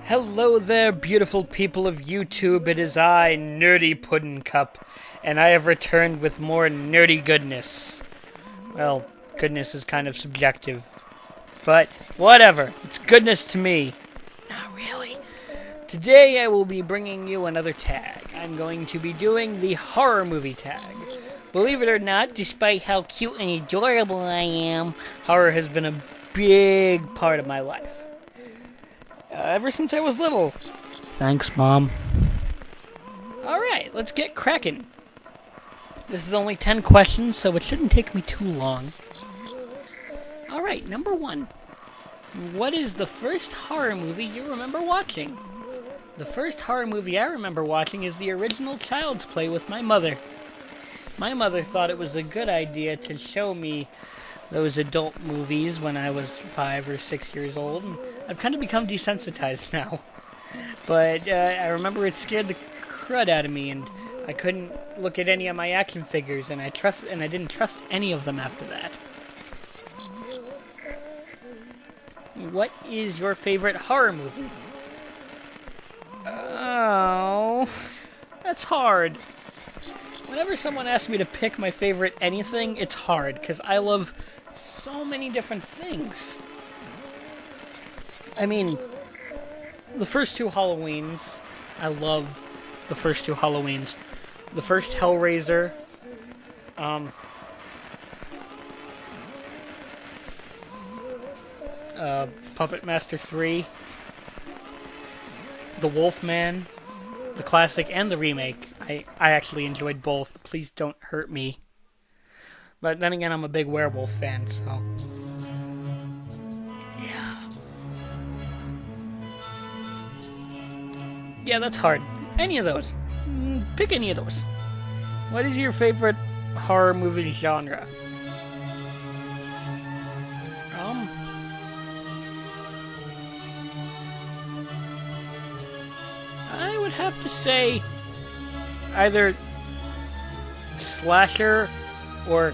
Hello there, beautiful people of YouTube. It is I, NerdyPuddinCup, and I have returned with more nerdy goodness. Well, goodness is kind of subjective, but whatever. It's goodness to me. Not really. Today I will be bringing you another tag. I'm going to be doing the horror movie tag. Believe it or not, despite how cute and adorable I am, horror has been a big part of my life. Ever since I was little. Thanks, Mom. Alright, let's get cracking. This is only 10 questions, so it shouldn't take me too long. Alright, number 1. What is the first horror movie you remember watching? The first horror movie I remember watching is the original Child's Play with my mother. My mother thought it was a good idea to show me those adult movies when I was 5 or 6 years old. And I've kind of become desensitized now. But I remember it scared the crud out of me, and I couldn't look at any of my action figures, and I didn't trust any of them after that. What is your favorite horror movie? Oh, that's hard. Whenever someone asks me to pick my favorite anything, it's hard, because I love so many different things. I mean, the first 2 Halloweens, I love the first 2 Halloweens. The first Hellraiser, Puppet Master 3, The Wolfman, the classic and the remake. I actually enjoyed both. Please don't hurt me. But then again, I'm a big werewolf fan, so... Yeah, that's hard. Any of those. Pick any of those. What is your favorite horror movie genre? I would have to say either slasher or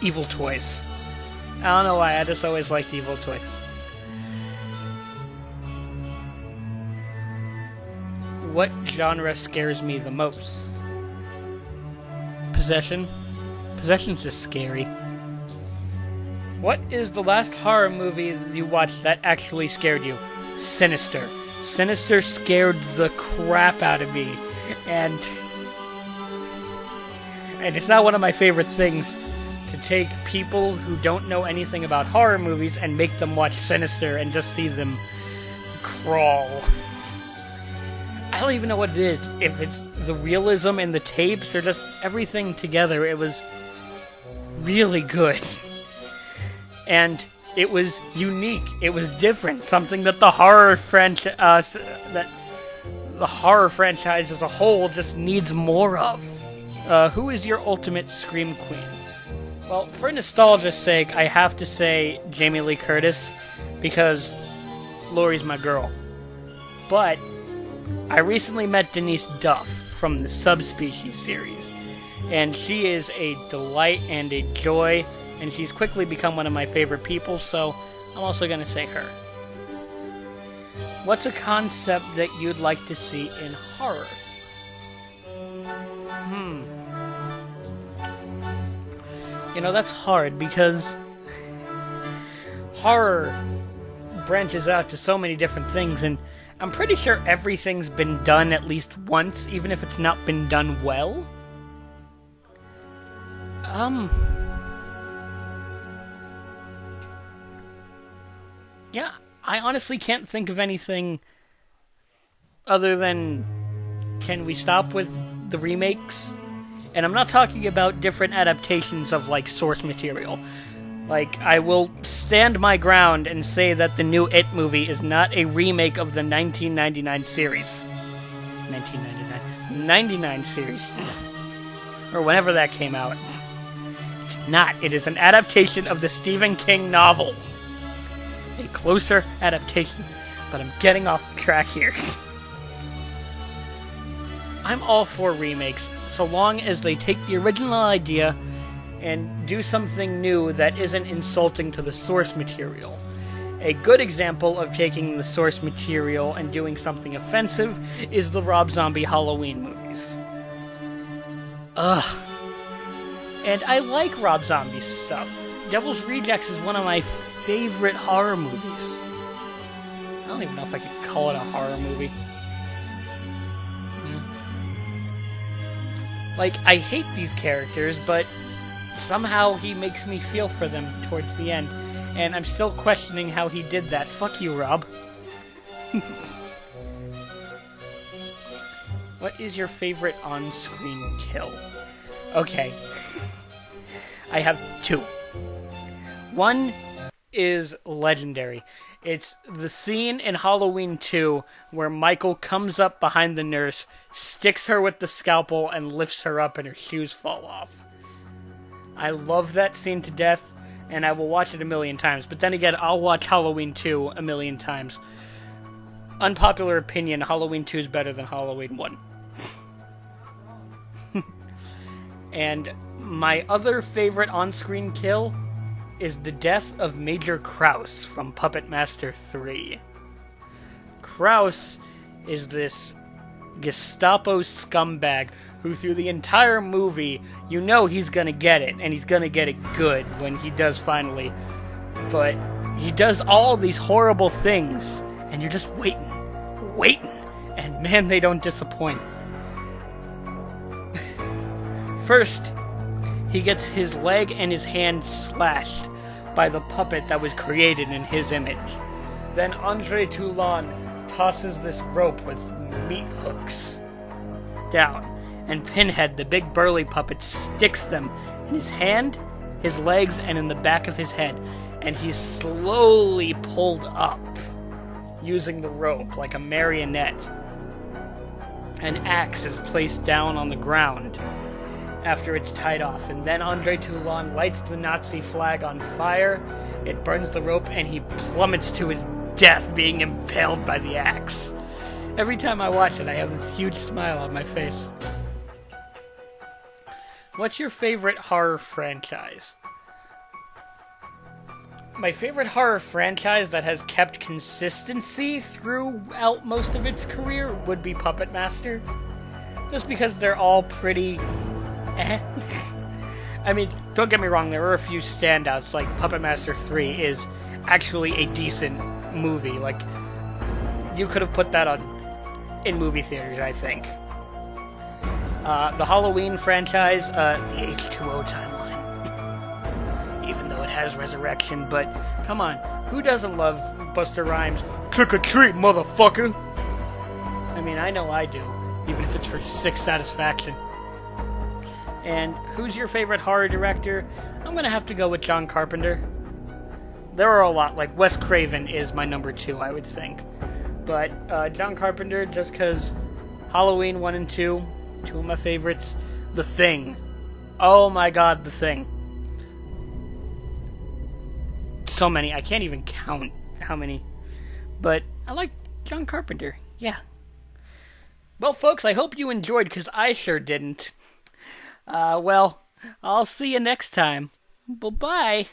evil toys. I don't know why, I just always liked evil toys. What genre scares me the most? Possession. Possession's just scary. What is the last horror movie you watched that actually scared you? Sinister. Sinister scared the crap out of me. And it's not one of my favorite things to take people who don't know anything about horror movies and make them watch Sinister and just see them crawl. I don't even know what it is, if it's the realism in the tapes or just everything together. It was really good. And it was unique. It was different. Something that the horror franchise as a whole just needs more of. Who is your ultimate Scream Queen? Well, for nostalgia's sake, I have to say Jamie Lee Curtis, because Laurie's my girl. But I recently met Denise Duff from the Subspecies series, and she is a delight and a joy, and she's quickly become one of my favorite people, so I'm also going to say her. What's a concept that you'd like to see in horror? You know, that's hard, because horror branches out to so many different things, and I'm pretty sure everything's been done at least once, even if it's not been done well. Yeah, I honestly can't think of anything other than, can we stop with the remakes? And I'm not talking about different adaptations of, like, source material. Like, I will stand my ground and say that the new It movie is not a remake of the 1999 series. 99 series. Or whenever that came out. It's not. It is an adaptation of the Stephen King novel. A closer adaptation. But I'm getting off track here. I'm all for remakes, so long as they take the original idea and do something new that isn't insulting to the source material. A good example of taking the source material and doing something offensive is the Rob Zombie Halloween movies. Ugh. And I like Rob Zombie's stuff. Devil's Rejects is one of my favorite horror movies. I don't even know if I could call it a horror movie. Like, I hate these characters, but somehow he makes me feel for them towards the end. And I'm still questioning how he did that. Fuck you, Rob. What is your favorite on-screen kill? Okay. I have two. One is legendary. It's the scene in Halloween 2 where Michael comes up behind the nurse, sticks her with the scalpel, and lifts her up and her shoes fall off. I love that scene to death, and I will watch it a million times. But then again, I'll watch Halloween 2 a million times. Unpopular opinion, Halloween 2 is better than Halloween 1. And my other favorite on-screen kill is the death of Major Kraus from Puppet Master 3. Kraus is this Gestapo scumbag who through the entire movie, you know he's gonna get it, and he's gonna get it good when he does finally. But he does all these horrible things, and you're just waiting, and man, they don't disappoint. First, he gets his leg and his hand slashed by the puppet that was created in his image. Then Andre Toulon tosses this rope with meat hooks down, and Pinhead, the big burly puppet, sticks them in his hand, his legs, and in the back of his head, and he's slowly pulled up using the rope like a marionette. An axe is placed down on the ground after it's tied off, and then Andre Toulon lights the Nazi flag on fire, it burns the rope, and he plummets to his death being impaled by the axe. Every time I watch it, I have this huge smile on my face. What's your favorite horror franchise? My favorite horror franchise that has kept consistency throughout most of its career would be Puppet Master. Just because they're all pretty I mean, don't get me wrong, there are a few standouts, like Puppet Master 3 is actually a decent movie. Like, you could have put that on in movie theaters, I think. The Halloween franchise, the H2O timeline. Even though it has Ressurection, but come on, who doesn't love Busta Rhymes' trick or treat, motherfucker? I mean, I know I do, even if it's for sick satisfaction. And who's your favorite horror director? I'm gonna have to go with John Carpenter. There are a lot, like Wes Craven is my number 2, I would think. But John Carpenter, just because Halloween 1 and 2, two of my favorites. The Thing. Oh my god, The Thing. So many, I can't even count how many. But I like John Carpenter, yeah. Well, folks, I hope you enjoyed, because I sure didn't. Well, I'll see you next time. Bye-bye.